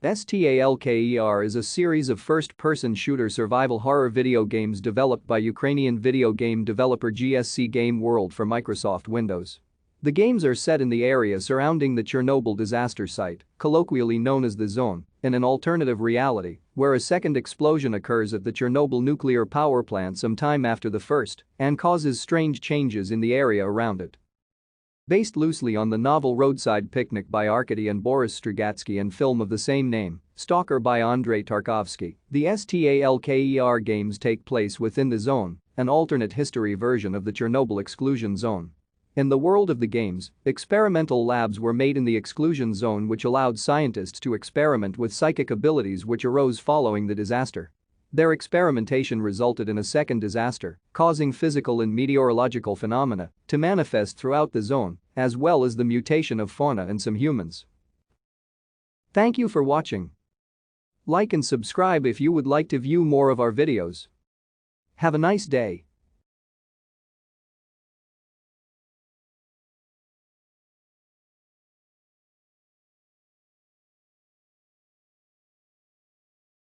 S.T.A.L.K.E.R is a series of first-person shooter survival horror video games developed by Ukrainian video game developer GSC Game World for Microsoft Windows. The games are set in the area surrounding the Chernobyl disaster site, colloquially known as the Zone, in an alternative reality where a second explosion occurs at the Chernobyl Nuclear Power Plant some time after the first and causes strange changes in the area around it. Based loosely on the novel Roadside Picnic by Arkady and Boris Strugatsky and film of the same name, S.T.A.L.K.E.R by Andrei Tarkovsky, the S.T.A.L.K.E.R games take place within the Zone, an alternate history version of the Chernobyl exclusion zone. In the world of the games, experimental labs were made in the exclusion zone which allowed scientists to experiment with psychic abilities which arose following the disaster. Their experimentation resulted in a second disaster, causing physical and meteorological phenomena to manifest throughout the zone, as well as the mutation of fauna and some humans. Thank you for watching. Like and subscribe if you would like to view more of our videos. Have a nice day.